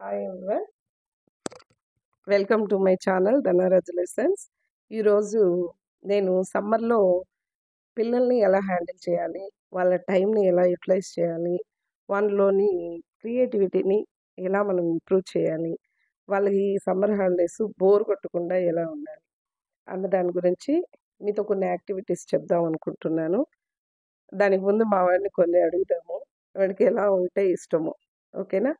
Hi everyone, welcome to my channel Dhanraj lessons. ఈరోజు నేను సమ్మర్లో పిల్లల్ని ఎలా హ్యాండిల్ చేయాలి, వాళ్ళ టైంని ఎలా యూటిలైజ్ చేయాలి, వాళ్ళలోని క్రియేటివిటీని ఎలా మనం ఇంప్రూవ్ చేయాలి, వాళ్ళకి సమ్మర్ హాలిడేస్ బోర్ కొట్టకుండా ఎలా ఉండాలి అన్న దాని గురించి మీతో కొన్ని యాక్టివిటీస్ చెప్దాం అనుకుంటున్నాను. దానికి ముందు మా వాడిని కొన్ని అడుగుదాము, వాడికి ఎలా ఉంటే ఇష్టమో. ఓకేనా?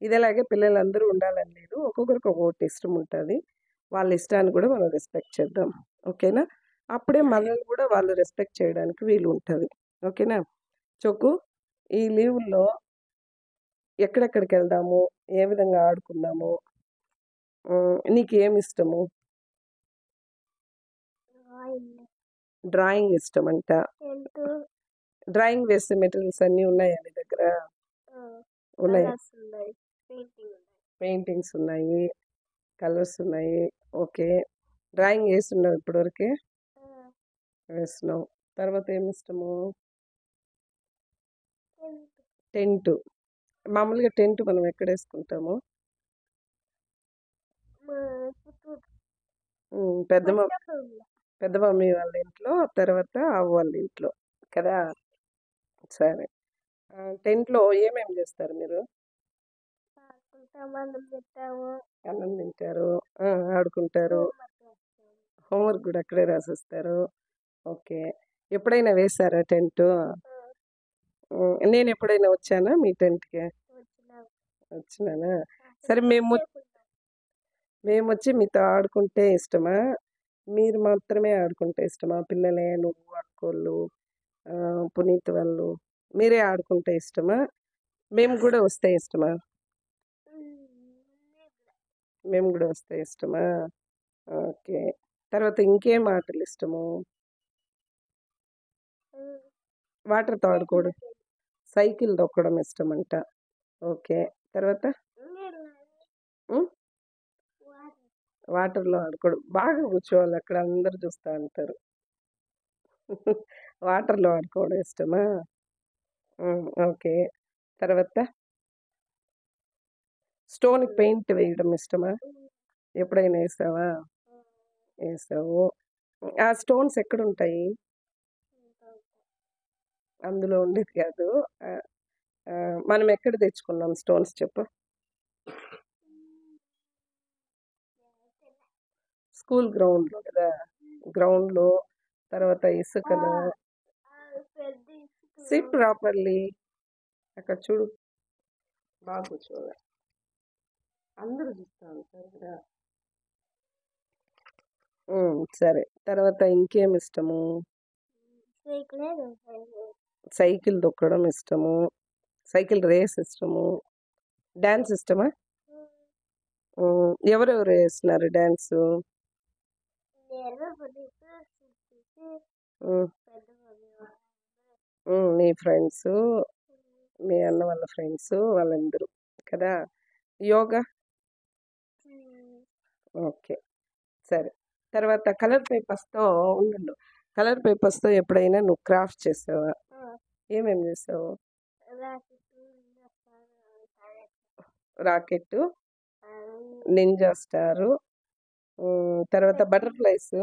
ఇదేలాగే పిల్లలందరూ ఉండాలని లేదు, ఒక్కొక్కరికి ఒక్కొక్కటి ఇష్టం ఉంటుంది. వాళ్ళ ఇష్టాన్ని కూడా మనం రెస్పెక్ట్ చేద్దాం. ఓకేనా? అప్పుడే మనల్ని కూడా వాళ్ళు రెస్పెక్ట్ చేయడానికి వీలు ఉంటుంది. ఓకేనా? చొక్కు, ఈ లీవుల్లో ఎక్కడెక్కడికి వెళ్దాము, ఏ విధంగా ఆడుకుందాము, నీకు ఏమి ఇష్టము? డ్రాయింగ్ ఇష్టం అంట. డ్రాయింగ్ వేసే మెటీరియల్స్ అన్నీ ఉన్నాయా నీ దగ్గర? ఉన్నాయా? పెయింటింగ్స్ ఉన్నాయి, కలర్స్ ఉన్నాయి. ఓకే, డ్రాయింగ్ వేస్తున్నావు ఇప్పటివరకే? వేస్తున్నావు. తర్వాత ఏమి ఇష్టము? టెంట్. మామూలుగా టెంట్ మనం ఎక్కడ వేసుకుంటాము? పెద్ద మమ్మీ వాళ్ళ ఇంట్లో, తర్వాత అవ్వ వాళ్ళ ఇంట్లో కదా. సరే, టెంట్లో ఏమేమి చేస్తారు మీరు? అన్నం తింటారు, ఆడుకుంటారు, హోంవర్క్ కూడా అక్కడే రాసిస్తారు. ఓకే, ఎప్పుడైనా వేశారా టెంట్? నేను ఎప్పుడైనా వచ్చానా మీ టెంట్కి? వచ్చినానా? సరే, మేము వచ్చి మీతో ఆడుకుంటే ఇష్టమా, మీరు మాత్రమే ఆడుకుంటే ఇష్టమా? పిల్లలే, నువ్వు, అక్కోళ్ళు, పునీత్ వాళ్ళు, మీరే ఆడుకుంటే ఇష్టమా? మేము కూడా వస్తే ఇష్టమా? మేము కూడా వస్తే ఇష్టమా? ఓకే, తర్వాత ఇంకేం ఆటలు ఇష్టము? వాటర్తో ఆడుకోవడం, సైకిల్ తొక్కడం ఇష్టమంట. ఓకే, తర్వాత వాటర్లో ఆడుకోవడం, బాగా కూర్చోవాలి అక్కడ అందరు చూస్తూ ఉంటారు. వాటర్లో ఆడుకోవడం ఇష్టమా? ఓకే, తర్వాత స్టోన్కి పెయింట్ వేయడం ఇష్టమా? ఎప్పుడైనా వేసావా? వేసావు. ఆ స్టోన్స్ ఎక్కడ ఉంటాయి? అందులో ఉండేది కాదు. మనం ఎక్కడ తెచ్చుకున్నాం స్టోన్స్ చెప్పు? స్కూల్ గ్రౌండ్లో కదా. గ్రౌండ్లో, తర్వాత ఇసుకలో. సిట్ ప్రాపర్లీ, అక్కడ చూడు, బాగా కూర్చోవాలి, అందరూ చూస్తూ ఉంటారు కదా. సరే, తర్వాత ఇంకేం ఇష్టము? సైకిల్ తొక్కడం ఇష్టము, సైకిల్ రేస్ ఇష్టము, డ్యాన్స్ ఇష్టమా? ఎవరెవరు వేస్తున్నారు డ్యాన్స్? మీ ఫ్రెండ్స్, మీ అన్న వాళ్ళ ఫ్రెండ్స్ వాళ్ళందరూ కదా. యోగా. ఓకే, సరే. తర్వాత కలర్ పేపర్స్తో ఉండు, కలర్ పేపర్స్తో ఎప్పుడైనా నువ్వు క్రాఫ్ట్ చేసావా? ఏమేమి చేసావు? రాకెట్, నింజా స్టారు, తర్వాత బటర్ఫ్లైస్,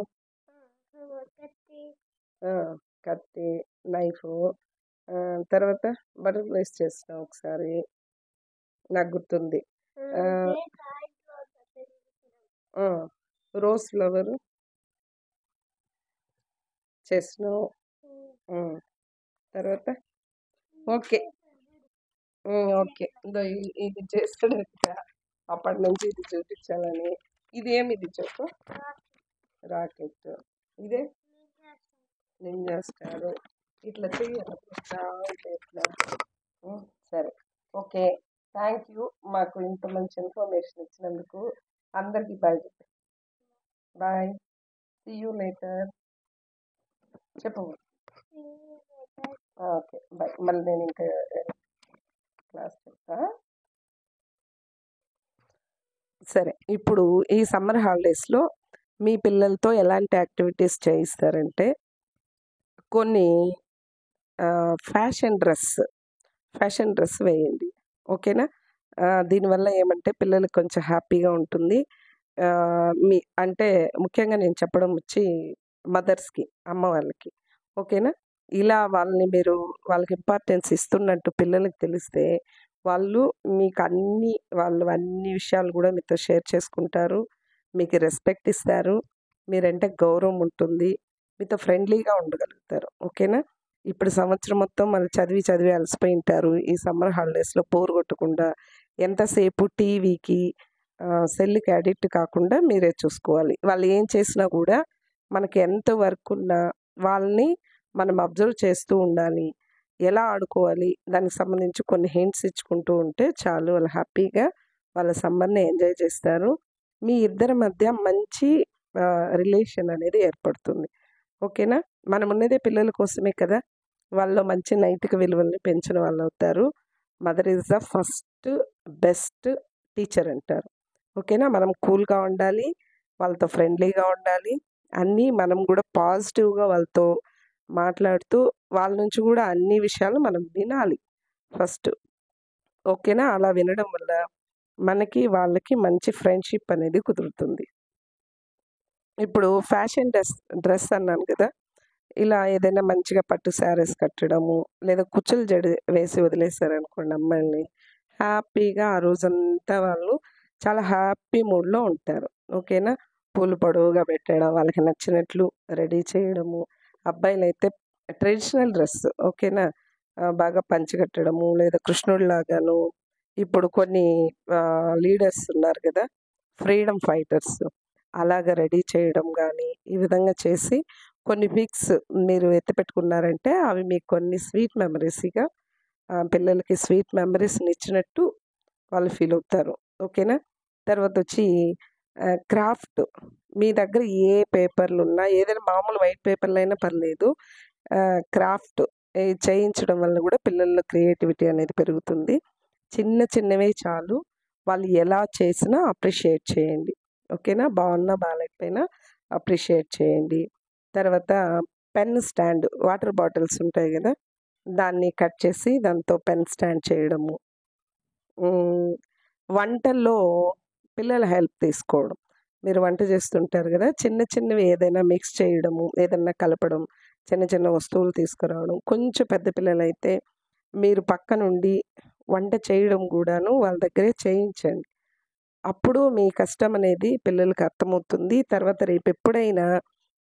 కత్తి, నైఫ్, తర్వాత బటర్ఫ్లైస్ చేసినావు ఒకసారి, నాకు గుర్తుంది. రోజ్ ఫ్లవర్ చేసినావు. తర్వాత ఓకే, ఓకే, ఇది చేస్తాడు అప్పటి నుంచి ఇది చూపించాలని. ఇది ఏమిది చెప్పు? రాకెట్. ఇదే నింజా స్టార్. ఇట్లా చేయాలి, ఇట్లా. సరే, ఓకే, థ్యాంక్ యూ మాకు ఇంత మంచి ఇన్ఫర్మేషన్ ఇచ్చినందుకు. అందరికీ బాయ్ చెప్పు. బాయ్, సీ యూ లేటర్ చెప్పు. Okay, bye. మళ్ళీ నేను ఇంకా క్లాస్ చెప్తా. సరే, ఇప్పుడు ఈ సమ్మర్ హాలిడేస్లో మీ పిల్లలతో ఎలాంటి యాక్టివిటీస్ చేయిస్తారంటే, కొన్ని ఫ్యాషన్ డ్రెస్ వేయండి. ఓకేనా? దీనివల్ల ఏమంటే పిల్లలకి కొంచెం హ్యాపీగా ఉంటుంది. మీ అంటే ముఖ్యంగా నేను చెప్పడం వచ్చి మదర్స్‌కి, అమ్మ వాళ్ళకి. ఓకేనా? ఇలా వాళ్ళకి ఇంపార్టెన్స్ ఇస్తున్నట్టు పిల్లలకి తెలిస్తే, వాళ్ళు వాళ్ళు అన్ని విషయాలు గూడా మీతో షేర్ చేసుకుంటారు. మీకు రెస్పెక్ట్ ఇస్తారు. మీరంటే గౌరవం ఉంటుంది. మీతో ఫ్రెండ్లీగా ఉండగలుగుతారు. ఓకేనా? ఇప్పుడు సంవత్సరం మొత్తం వాళ్ళు చదివి, చదివి అలసిపోయుంటారు. ఈ సమ్మర్ హాలిడేస్‌లో బోర్ కొట్టకుండా ఎంతసేపు టీవీకి, సెల్‌కి అడిక్ట్ కాకుండా మీరే చూసుకోవాలి. వాళ్ళు ఏం చేసినా గూడా మనకి ఎంత వర్క్ ఉన్నా వాళ్ళని మనం అబ్జర్వ్ చేస్తూ ఉండాలి. ఎలా ఆడుకోవాలి, దానికి సంబంధించి కొన్ని హింట్స్ ఇచ్చుకుంటూ ఉంటే చాలు. వాళ్ళు హ్యాపీగా వాళ్ళ సమ్మర్‌ని ఎంజాయ్ చేస్తారు. మీ ఇద్దరి మధ్య మంచి రిలేషన్ అనేది ఏర్పడుతుంది. ఓకేనా? మనమున్నదే పిల్లల కోసమే కదా! వాళ్ళలో మంచి నైతిక విలువల్ని పెంచిన వాళ్ళవుతారు. Mother is the first best teacher అంటారు. ఓకేనా? మనం కూల్‌గా ఉండాలి. వాళ్ళతో ఫ్రెండ్లీగా ఉండాలి. అన్నీ మనం గూడా పాజిటివ్‌గా వాళ్ళతో మాట్లాడుతూ, వాళ్ళ నుంచి గూడా అన్ని విషయాలు మనం వినాలి ఫస్ట్. ఓకేనా? అలా వినడం వల్ల మనకి, వాళ్ళకి మంచి ఫ్రెండ్‌షిప్ అనేది కుదురుతుంది. ఇప్పుడు ఫ్యాషన్ డ్రెస్ అన్నాను గదా! ఇలా ఏదైనా మంచిగా పట్టు శారీస్ కట్టడము, లేదా కుచ్చులు జడ వేసి వదిలేసారనుకోండి అమ్మాయిల్ని, హ్యాపీగా ఆ రోజంతా వాళ్ళు చాలా హ్యాపీ మూడ్‌లో ఉంటారు. ఓకేనా? పూలు పొడవుగా పెట్టడం, వాళ్ళకి నచ్చినట్లు రెడీ చేయడము. అబ్బాయిలైతే ట్రెడిషనల్ డ్రెస్ ఓకేనా? బాగా పంచె కట్టడము, లేదా కృష్ణుడిలాగాను ఇప్పుడు కొన్ని లీడర్స్ ఉన్నారు గదా! ఫ్రీడమ్ ఫైటర్స్ అలాగా రెడీ చేయడం గానీ, ఈ విధంగా చేసి కొన్ని పిక్స్ మీరు ఎత్తిపెట్టుకున్నారంటే అవి మీకు కొన్ని స్వీట్ మెమరీస్‌గా పిల్లలకి స్వీట్ మెమరీస్‌నిచ్చినట్టు వాళ్ళు ఫీలవుతారు. ఓకేనా? తర్వాతొచ్చి క్రాఫ్ట్ మీ దగ్గర ఏ పేపర్లున్నా ఏదైనా మామూలు వైట్ పేపర్‌లైనా పర్లేదు. క్రాఫ్ట్ చేయించడం వల్ల గూడా పిల్లల్లో క్రియేటివిటీ అనేది పెరుగుతుంది. చిన్న చిన్నవే చాలు. వాళ్ళు ఎలా చేసినా అప్రిషియేట్ చేయండి. ఓకేనా? బావున్నా, బాలేకపోయినా అప్రిషియేట్ చేయండి. తర్వాత పెన్ స్టాండ్ వాటర్ బాటిల్స్ ఉంటాయి గదా! దాన్ని కట్ చేసి దాంతో పెన్ స్టాండ్ చేయడము. హ్మ్. వంటల్లో పిల్లల హెల్ప్ తీసుకోవడం. మీరు వంట చేస్తుంటారు గదా! చిన్న చిన్నవి ఏదైనా మిక్స్ చేయడము, ఏదన్నా కలపడం, చిన్న చిన్న వస్తువులు తీసుకురావడం. కొంచెం పెద్ద పిల్లలైతే మీరు పక్కనుండి వంట చేయడం గూడాను వాళ్ళ దగ్గరే చేయించండి. అప్పుడు మీ కష్టం అనేది పిల్లలకి అర్థమవుతుంది. తర్వాత రేపెప్పుడైనా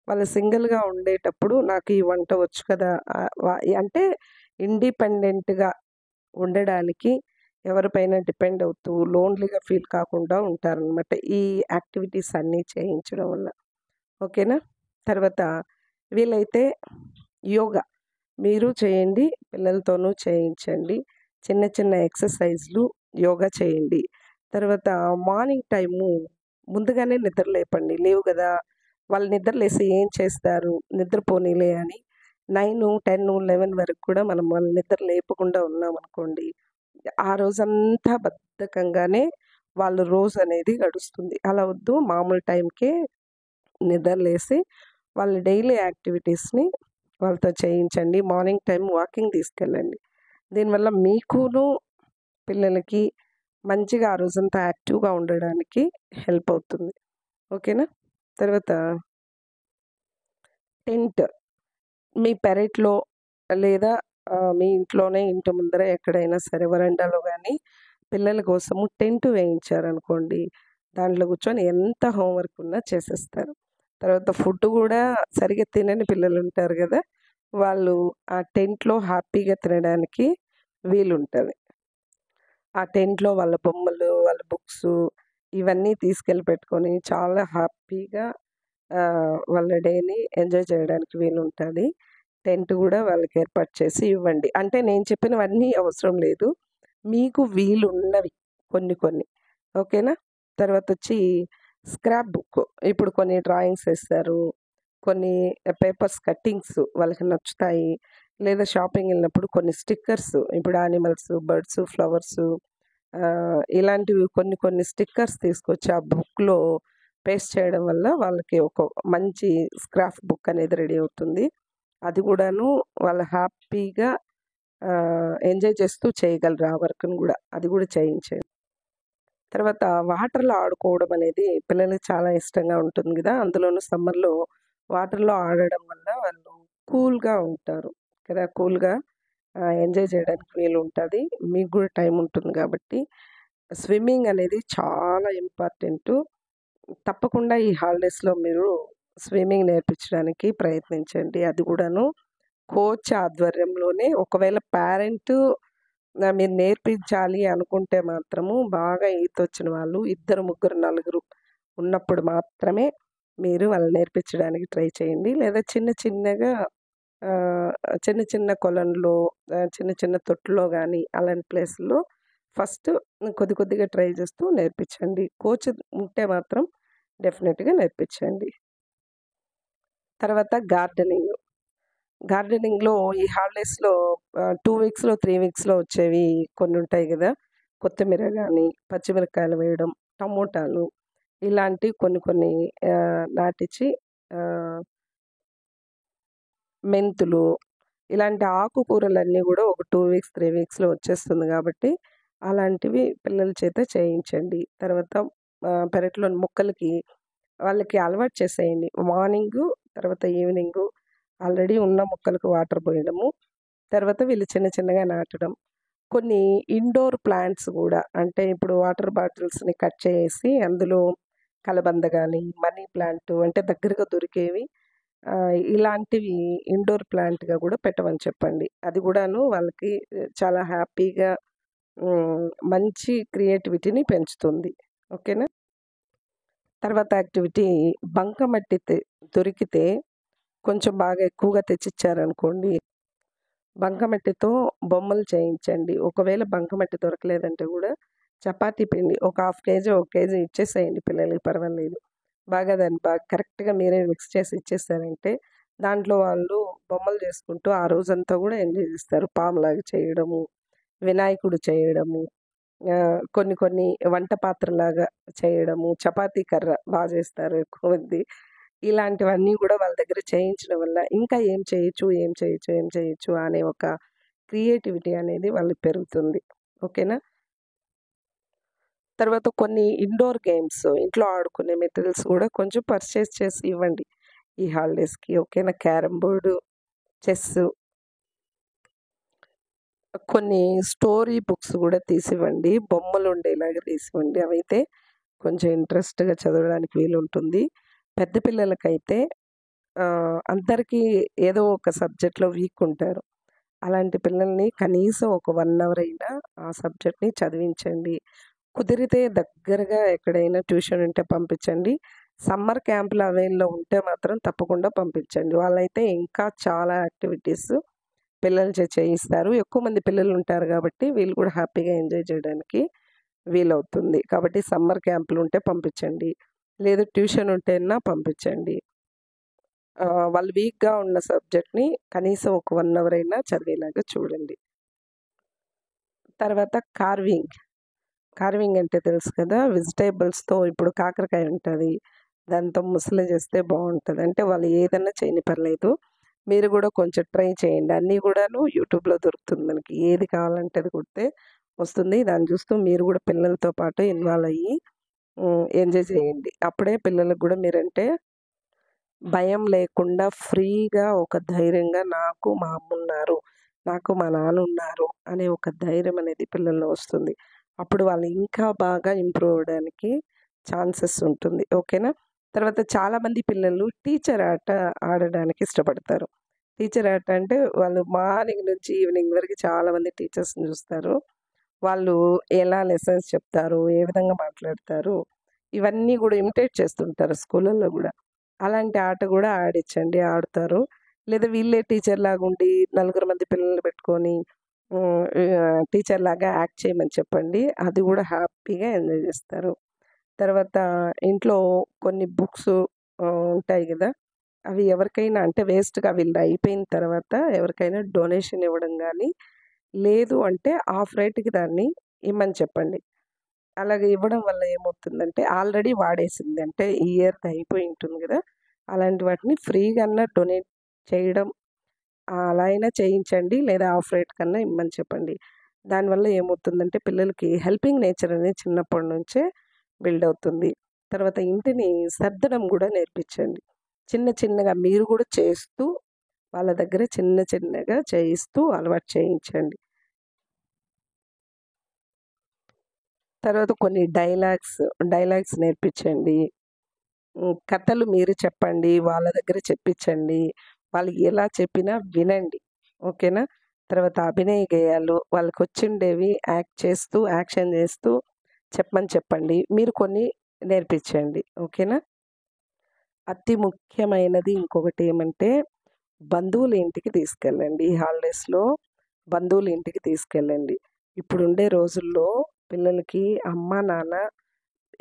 వాళ్ళు సింగిల్‌గా ఉండేటప్పుడు నాకు ఈ వంట వచ్చు కదా! అంటే ఇండిపెండెంట్‌గా ఉండడానికి ఎవరిపైన డిపెండ్ అవుతూ లోన్‌లీగా ఫీల్ కాకుండా ఉంటారనమాట. ఈ యాక్టివిటీస్ అన్నీ చేయించడం వల్ల. ఓకేనా? తర్వాత వీలైతే యోగా మీరు చేయండి. పిల్లలతోనూ చేయించండి. చిన్న చిన్న ఎక్సర్‌సైజ్‌లు, యోగా చేయండి. తర్వాత మార్నింగ్ టైము ముందుగానే నిద్ర లేపండి. లేవు గదా! వాళ్ళు నిద్రలేసి ఏం చేస్తారు? నిద్రపోనీలే అని 9, 10, 11 వరకు కూడా మనం వాళ్ళని నిద్ర లేపకుండా ఉన్నామనుకోండి, ఆ రోజంతా బద్ధకంగానే వాళ్ళ రోజనేది గడుస్తుంది. అలా వద్దు మామూలు టైంకే నిద్రలేసి వాళ్ళ డైలీ యాక్టివిటీస్‌ని వాళ్ళతో చేయించండి. మార్నింగ్ టైమ్ వాకింగ్ తీసుకెళ్ళండి. దీనివల్ల మీకును, పిల్లలకి మంచిగా ఆ రోజంతా యాక్టివ్‌గా ఉండడానికి హెల్ప్ అవుతుంది. ఓకేనా? తర్వాత టెంట్ మీ పెరట్లో లేదా మీ ఇంట్లోనే ఇంటి ముందర ఎక్కడైనా సరే వరండాలో గానీ, పిల్లల కోసము టెంట్ వేయించారనుకోండి, దాంట్లో కూర్చొని ఎంత హోంవర్క్ ఉన్నా చేసేస్తారు. తర్వాత ఫుడ్ గూడా సరిగ్గా తినని పిల్లలుంటారు గదా! వాళ్ళు ఆ టెంట్‌లో హ్యాపీగా తినడానికి వీలుంటది. ఆ టెంట్‌లో వాళ్ళ బొమ్మలు, వాళ్ళ బుక్సు ఇవన్నీ తీసుకెళ్ళి పెట్టుకొని చాలా హ్యాపీగా వాళ్ళ డేని ఎంజాయ్ చేయడానికి వీలుంటది. టెంట్ గూడా వాళ్ళకి ఏర్పాటు చేసి ఇవ్వండి. అంటే నేను చెప్పినవన్నీ అవసరం లేదు. మీకు వీలున్నవి కొన్ని కొన్ని. ఓకేనా? తర్వాతొచ్చి స్క్రాప్ బుక్. ఇప్పుడు కొన్ని డ్రాయింగ్స్ ఏస్తారు. కొన్ని పేపర్స్ కట్టింగ్స్ వాళ్ళకి నచ్చుతాయి. లేదా షాపింగెళ్ళినప్పుడు కొన్ని స్టిక్కర్స్ ఇప్పుడు యానిమల్స్, బర్డ్స్, ఫ్లవర్సు ఇలాంటివి కొన్ని కొన్ని స్టిక్కర్స్ తీసుకొచ్చి ఆ బుక్‌లో పేస్ట్ చేయడం వల్ల వాళ్ళకి ఒక మంచి స్క్రాప్ బుక్ అనేది రెడీ అవుతుంది. అది గూడాను వాళ్ళు హ్యాపీగా ఎంజాయ్ చేస్తూ చేయగలరు ఆ వర్క్‌ని గూడా. అది గూడా చేయించండి. తర్వాత వాటర్‌లో ఆడుకోవడం అనేది పిల్లలకి చాలా ఇష్టంగా ఉంటుంది గదా! అందులోనూ సమ్మర్‌లో వాటర్‌లో ఆడడం వల్ల వాళ్ళు కూల్‌గా ఉంటారు కదా! కూల్‌గా ఎంజాయ్ చేయడానికి వీలుంటది. మీకు గూడా టైం ఉంటుంది గాబట్టి, స్విమ్మింగ్ అనేది చాలా ఇంపార్టెంటు. తప్పకుండా ఈ హాలిడేస్‌లో మీరు స్విమ్మింగ్ నేర్పించడానికి ప్రయత్నించండి. అది గూడాను కోచ్ ఆధ్వర్యంలోనే. ఒకవేళ పేరెంటు మీరు నేర్పించాలి అనుకుంటే మాత్రము బాగా ఈతొచ్చిన వాళ్ళు ఇద్దరు, ముగ్గురు, నలుగురు ఉన్నప్పుడు మాత్రమే మీరు వాళ్ళని నేర్పించడానికి ట్రై చేయండి. లేదా చిన్న చిన్నగా ఆహ్, చిన్న చిన్న కొలనులో చిన్న చిన్న తొట్టులో గానీ అలాంటి ప్లేసుల్లో ఫస్ట్ కొద్ది కొద్దిగా ట్రై చేస్తూ నేర్పించండి. కోచ్ ఉంటే మాత్రం డెఫినిట్‌గా నేర్పించండి. తర్వాత గార్డెనింగ్. గార్డెనింగ్‌లో ఈ హాలిడేస్‌లో 2 వీక్స్‌లో, 3 వీక్స్‌లో వచ్చేవి కొన్నుంటాయి గదా! కొత్తిమీర గానీ, పచ్చిమిరపకాయలు వేయడం, టమోటాలు ఇలాంటివి కొన్ని కొన్ని నాటిచ్చి ఆహ్, మెంతులు ఇలాంటి ఆకుకూరలన్నీ గూడా ఒక 2 వీక్స్, 3 వీక్స్‌లో వచ్చేస్తుంది గాబట్టి, అలాంటివి పిల్లల చేత చేయించండి. తర్వాత పెరట్లోని మొక్కలకి వాళ్ళకి అలవాటు చేసేయండి. మార్నింగు, తర్వాత ఈవినింగు ఆల్రెడీ ఉన్న మొక్కలకు వాటర్ పోయడము. తర్వాత వీళ్ళు చిన్న చిన్నగా నాటడం. కొన్ని ఇండోర్ ప్లాంట్స్ గూడా అంటే ఇప్పుడు వాటర్ బాటిల్స్‌ని కట్ చేసి అందులో కలబంద గానీ, మనీ ప్లాంట్ అంటే దగ్గరగా దొరికేవి ఇలాంటివి ఇండోర్ ప్లాంట్‌గా గూడా పెట్టమని చెప్పండి. అది గూడాను వాళ్ళకి చాలా హ్యాపీగా మంచి క్రియేటివిటీని పెంచుతుంది. ఓకేనా? తర్వాత యాక్టివిటీ బంకమట్టి దొరికితే కొంచెం బాగా ఎక్కువగా తెచ్చిచ్చారనుకోండి బంకమట్టితో బొమ్మలు చేయించండి. ఒకవేళ బంకమట్టి దొరకలేదంటే గూడా చపాతీ పిండి ఒక హాఫ్ కేజీ, ఒక కేజీ ఇచ్చేసేయండి పిల్లలకి పర్వాలేదు. దాన్ని బాగా కరెక్ట్‌గా మీరే మిక్స్ చేసి ఇచ్చేసారంటే, దాంట్లో వాళ్ళు బొమ్మలు చేసుకుంటూ ఆ రోజంతా గూడా ఎంజాయ్ జేస్తారు. పాములాగా చేయడము, వినాయకుడు చేయడము, కొన్ని కొన్ని వంట పాత్రలాగా చేయడము, చపాతీ కర్ర చేస్తారు ఎక్కువ మంది. ఇలాంటివన్నీ గూడా వాళ్ళ దగ్గర చేయించడం వల్ల ఇంకా ఏం చేయొచ్చు, ఏం చేయొచ్చు, ఏం చేయొచ్చు అనే ఒక క్రియేటివిటీ అనేది వాళ్ళకి పెరుగుతుంది. ఓకేనా? తర్వాత కొన్ని ఇండోర్ గేమ్స్ ఇంట్లో ఆడుకునే మెటీరియల్స్ గూడా కొంచెం పర్చేస్ చేసి ఇవ్వండి. ఈ హాలిడేస్‌కి ఓకేనా? క్యారమ్ బోర్డు, చెస్సు కొన్ని స్టోరీ బుక్స్ గూడా తీసివ్వండి. బొమ్మలుండేలాగా తీసివ్వండి. అవైతే కొంచెం ఇంట్రెస్ట్‌గా చదవడానికి వీలుంటుంది. పెద్ద పిల్లలకైతే అందరికీ ఏదో ఒక సబ్జెక్ట్‌లో వీక్ ఉంటారు. అలాంటి పిల్లల్ని కనీసం ఒక 1 అవర్ అయినా ఆ సబ్జెక్ట్‌ని చదివించండి. కుదిరితే దగ్గరగా ఎక్కడైనా ట్యూషన్ ఉంటే పంపించండి. సమ్మర్ క్యాంపులు అవైలబుల్‌లో ఉంటే మాత్రం తప్పకుండా పంపించండి. వాళ్ళైతే ఇంకా చాలా యాక్టివిటీస్ పిల్లల చేత చేయిస్తారు. ఎక్కువ మంది పిల్లలుంటారు గాబట్టి వీళ్ళు కూడా హ్యాపీగా ఎంజాయ్ చేయడానికి వీలవుతుంది. కాబట్టి సమ్మర్ క్యాంపులుంటే పంపించండి. లేదు ట్యూషన్ ఉంటేనా పంపించండి. వాళ్ళు వీక్‌గా ఉన్న సబ్జెక్ట్‌ని కనీసం ఒక 1 అవర్ అయినా చదివేలాగా చూడండి. తర్వాత కార్వింగ్. కార్వింగ్ అంటే తెలుసు కదా! వెజిటబుల్స్‌తో ఇప్పుడు కాకరకాయ ఉంటది. దాంతో ముసలి చేస్తే బావుంటది. అంటే వాళ్ళు ఏదన్నా చేయని పర్లేదు. మీరు గూడా కొంచెం ట్రై చేయండి. అన్నీ గూడాను యూట్యూబ్‌లో దొరుకుతుంది మనకి. ఏది కావాలంటే అది కొడితే వస్తుంది. దాన్ని చూస్తూ మీరు గూడా పిల్లలతో పాటు ఇన్వాల్వ్ అయ్యి ఎంజాయ్ చేయండి. అప్పుడే పిల్లలకి గూడా మీరంటే భయం లేకుండా ఫ్రీగా ఒక ధైర్యంగా నాకు మా అమ్మున్నారు. నాకు మా నాన్నున్నారు అనే ఒక ధైర్యం అనేది పిల్లల్లో వస్తుంది. అప్పుడు వాళ్ళు ఇంకా బాగా ఇంప్రూవ్ అవ్వడానికి ఛాన్సెస్ ఉంటుంది. ఓకేనా? తర్వాత చాలామంది పిల్లలు టీచర్ ఆట ఆడడానికి ఇష్టపడతారు. టీచర్ ఆట అంటే వాళ్ళు మార్నింగ్ నుంచి ఈవినింగ్ వరకు చాలామంది టీచర్స్‌ని చూస్తారు. వాళ్ళు ఎలా లెసన్స్ చెప్తారు? ఏ విధంగా మాట్లాడతారు? ఇవన్నీ గూడా ఇమిటేట్ చేస్తుంటారు స్కూళ్ళల్లో గూడా. అలాంటి ఆట గూడా ఆడిచ్చండి. ఆడుతారు. లేదా వీళ్ళే టీచర్‌లాగుండి నలుగురు మంది పిల్లల్ని పెట్టుకొని టీచర్‌లాగా యాక్ట్ చేయమని చెప్పండి. అది గూడా హ్యాపీగా ఎంజాయ్ జేస్తారు. తర్వాత ఇంట్లో కొన్ని బుక్సు ఉంటాయి గదా! అవి ఎవరికైనా అంటే వేస్ట్‌గా వీళ్ళది అయిపోయిన తర్వాత ఎవరికైనా డొనేషన్ ఇవ్వడం గానీ, లేదు అంటే హాఫ్ రేట్‌కి దాన్ని ఇమ్మని చెప్పండి. అలాగ ఇవ్వడం వల్ల ఏమవుతుందంటే ఆల్రెడీ వాడేసింది. అంటే ఈ ఇయర్‌ది అయిపోయి ఉంటుంది గదా! అలాంటి వాటిని ఫ్రీగన్నా డొనేట్ చేయడం అలా అయినా చేయించండి. లేదా హాఫ్ రేట్ కన్నా ఇమ్మని చెప్పండి. దానివల్ల ఏమవుతుందంటే పిల్లలకి హెల్పింగ్ నేచర్ అనేది చిన్నప్పటి నుంచే బిల్డ్ అవుతుంది. తర్వాత ఇంటిని సర్దడం గూడా నేర్పించండి. చిన్న చిన్నగా మీరు గూడా చేస్తూ వాళ్ళ దగ్గర చిన్న చిన్నగా చేయిస్తూ అలవాటు చేయించండి. తర్వాత కొన్ని డైలాగ్స్ నేర్పించండి. కథలు మీరు చెప్పండి. వాళ్ళ దగ్గర చెప్పించండి. వాళ్ళు ఎలా చెప్పినా వినండి. ఓకేనా? తర్వాత అభినయ గేయాలు వాళ్ళకొచ్చిండేవి యాక్షన్ చేస్తూ చెప్పమని చెప్పండి. మీరు కొన్ని నేర్పించండి. ఓకేనా? అతి ముఖ్యమైనది ఇంకొకటేమంటే బంధువుల ఇంటికి తీసుకెళ్ళండి. ఈ హాలిడేస్‌లో బంధువుల ఇంటికి తీసుకెళ్ళండి. ఇప్పుడుండే రోజుల్లో పిల్లలకి అమ్మ, నాన్న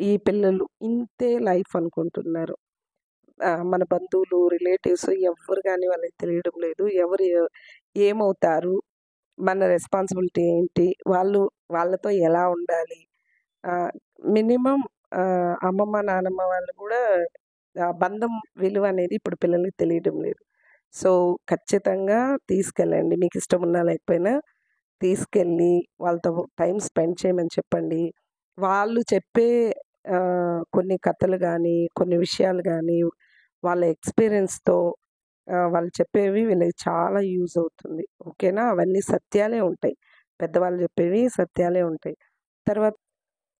ఈ పిల్లలు ఇంతే లైఫ్ అనుకుంటున్నారు. మన బంధువులు, రిలేటివ్స్ ఎవ్వరు గాని వాళ్ళకి తెలియడం లేదు. ఎవరు ఏమవుతారు? మన రెస్పాన్సిబిలిటీ ఏంటి? వాళ్ళతో ఎలా ఉండాలి? ఆహ్, మినిమమ్ అమ్మమ్మ, నానమ్మ వాళ్ళు గూడా ఆ బంధం విలువ అనేది ఇప్పుడు పిల్లలకి తెలియడం లేదు. సో, ఖచ్చితంగా తీసుకెళ్ళండి. మీకిష్టమున్నా లేకపోయినా తీసుకెళ్ళి వాళ్ళతో టైమ్ స్పెండ్ చేయమని చెప్పండి. వాళ్ళు చెప్పే కొన్ని కథలు గానీ, కొన్ని విషయాలు గానీ, వాళ్ళ ఎక్స్‌పీరియన్స్‌తో వాళ్ళు చెప్పేవి వీళ్ళకి చాలా యూజ్ అవుతుంది. ఓకేనా? అవన్నీ సత్యాలే ఉంటాయి. పెద్దవాళ్ళు చెప్పేవి సత్యాలే ఉంటాయి. తర్వాత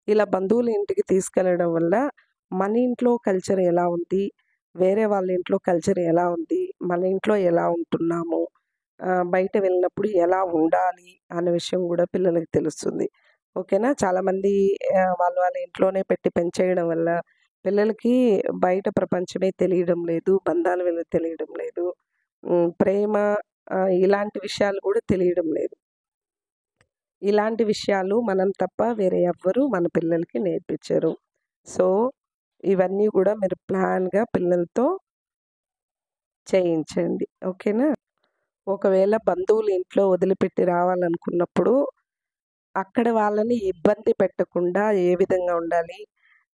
ఇలా బంధువుల ఇంటికి తీసుకెళ్ళడం వల్ల మన ఇంట్లో కల్చర్ ఎలా ఉంది? వేరే వాళ్ళ ఇంట్లో కల్చర్ ఎలా ఉంది? మన ఇంట్లో ఎలా ఉంటున్నాము? బయట వెళ్ళినప్పుడు ఎలా ఉండాలి? అన్న విషయం గూడా పిల్లలకి తెలుస్తుంది. ఓకేనా? చాలామంది వాళ్ళ వాళ్ళ ఇంట్లోనే పెట్టి పెంచేయడం వల్ల పిల్లలకి బయట ప్రపంచమే తెలియడం లేదు. బంధాల విలువ తెలియడం లేదు. ప్రేమ ఇలాంటి విషయాలు గూడా తెలియడం లేదు. ఇలాంటి విషయాలు మనం తప్ప వేరే ఎవ్వరు మన పిల్లలకి నేర్పించరు. సో, ఇవన్నీ గూడా మీరు ప్లాన్‌గా పిల్లలతో చేయించండి. ఓకేనా? ఒకవేళ బంధువులు ఇంట్లో వదిలిపెట్టి రావాలనుకున్నప్పుడు, అక్కడ వాళ్ళని ఇబ్బంది పెట్టకుండా ఏ విధంగా ఉండాలి?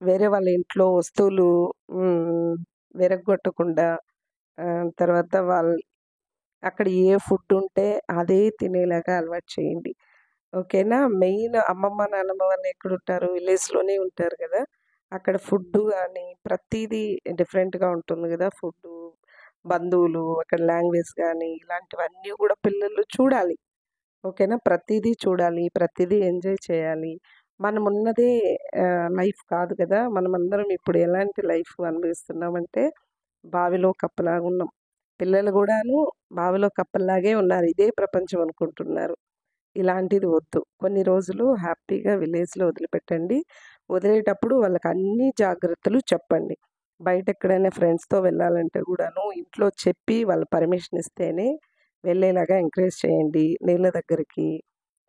వేరే వాళ్ళ ఇంట్లో వస్తువులు హ్మ్, విరగ్గొట్టకుండా తర్వాత అక్కడ ఏ ఫుడ్ ఉంటే అదే తినేలాగా అలవాటు చేయండి. ఓకేనా? మెయిన్ అమ్మమ్మ, నాన్నమ్మ వాళ్ళు ఎక్కడుంటారు? విలేజ్‌లోనే ఉంటారు గదా! అక్కడ ఫుడ్డు గానీ, ప్రతీదీ డిఫరెంట్‌గా ఉంటుంది గదా! ఫుడ్డు, బంధువులు, అక్కడ లాంగ్వేజ్ గానీ, ఇలాంటివన్నీ గూడా పిల్లలు చూడాలి. ఓకేనా? ప్రతీదీ చూడాలి. ప్రతీదీ ఎంజాయ్ చేయాలి. మనమున్నదే లైఫ్ కాదు గదా! మనమందరం ఇప్పుడు ఎలాంటి లైఫ్ అనుభవిస్తున్నామంటే, బావిలో కప్పలాగున్నాం. పిల్లలు గూడాను బావిలో కప్పల్లాగే ఉన్నారు. ఇదే ప్రపంచం అనుకుంటున్నారు. ఇలాంటిది వద్దు. కొన్ని రోజులు హ్యాపీగా విలేజ్‌లో వదిలిపెట్టండి. వదిలేటప్పుడు వాళ్ళకి అన్ని జాగ్రత్తలు చెప్పండి. బయటెక్కడైనా ఫ్రెండ్స్‌తో వెళ్ళాలంటే గూడాను ఇంట్లో చెప్పి వాళ్ళు పర్మిషన్ ఇస్తేనే వెళ్ళేలాగా ఎంకరేజ్ చేయండి. నీళ్ళ దగ్గరికి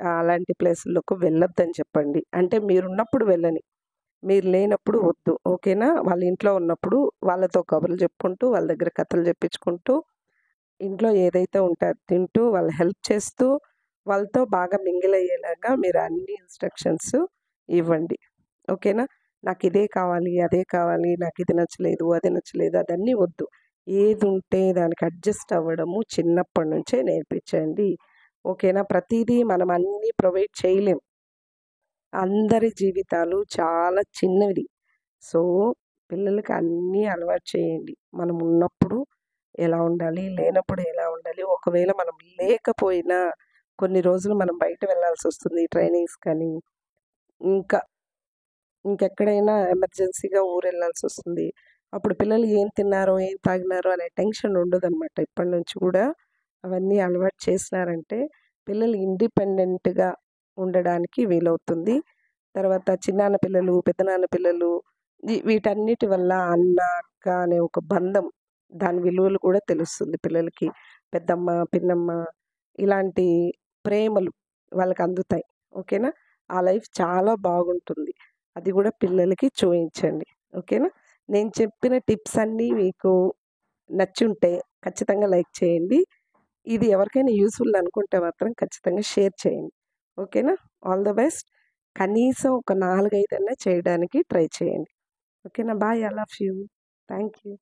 అలాంటి ప్లేసుల్లోకి వెళ్ళొద్దని చెప్పండి. అంటే మీరున్నప్పుడు వెళ్ళని. మీరు లేనప్పుడు వద్దు. ఓకేనా? వాళ్ళ ఇంట్లో ఉన్నప్పుడు వాళ్ళతో కబుర్లు చెప్పుకుంటూ, వాళ్ళ దగ్గర కథలు చెప్పించుకుంటూ, ఇంట్లో ఏదైతే ఉంటే అది తింటూ, వాళ్ళ హెల్ప్ చేస్తూ, వాళ్ళతో బాగా మింగిల్ అయ్యేలాగా మీరు అన్ని ఇన్‌స్ట్రక్షన్స్ ఇవ్వండి. ఓకేనా? నాకిదే కావాలి, అదే కావాలి, నాకిది నచ్చలేదు, అది నచ్చలేదు అదన్నీ వద్దు. ఏదుంటే దానికి అడ్జస్ట్ అవ్వడము చిన్నప్పటి నుంచే నేర్పించండి. ఓకేనా? ప్రతీదీ మనం అన్నీ ప్రొవైడ్ చేయలేం. అందరి జీవితాలు చాలా చిన్నవి. సో, పిల్లలకి అన్నీ అలవాటు చేయండి. మనం ఉన్నప్పుడు ఎలా ఉండాలి? లేనప్పుడు ఎలా ఉండాలి? ఒకవేళ మనం లేకపోయినా కొన్ని రోజులు మనం బయట వెళ్ళాల్సొస్తుంది ట్రైనింగ్స్‌కని. ఇంకా ఇంకెక్కడైనా ఎమర్జెన్సీగా ఊరెళ్ళాల్సొస్తుంది. అప్పుడు పిల్లలు ఏం తిన్నారో, ఏం తాగినారో అనే టెన్షన్ ఉండదనమాట. ఇప్పటి నుంచి కూడా అవన్నీ అలవాటు చేసినారంటే పిల్లలు ఇండిపెండెంట్‌గా ఉండడానికి వీలవుతుంది. తర్వాత చిన్నాన్న పిల్లలు, పెద్దనాన్న పిల్లలు వీటన్నిటి వల్ల అన్న, అక్క అనే ఒక బంధం దాని విలువలు కూడా తెలుస్తుంది పిల్లలకి. పెద్దమ్మ, పిన్నమ్మ ఇలాంటి ప్రేమలు వాళ్ళకి అందుతాయి. ఓకేనా? ఆ లైఫ్ చాలా బాగుంటుంది. అది గూడా పిల్లలకి చూయించండి. ఓకేనా? నేను చెప్పిన టిప్స్ అన్నీ మీకు నచ్చుంటే ఖచ్చితంగా లైక్ చేయండి. ఇది ఎవరికైనా యూజ్‌ఫుల్ అనుకుంటే మాత్రం ఖచ్చితంగా షేర్ చేయండి. ఓకేనా? All the best. కనీసం ఒక 4, 5 అన్నా చేయడానికి ట్రై చేయండి. ఓకేనా? Bye. I love you. Thank you.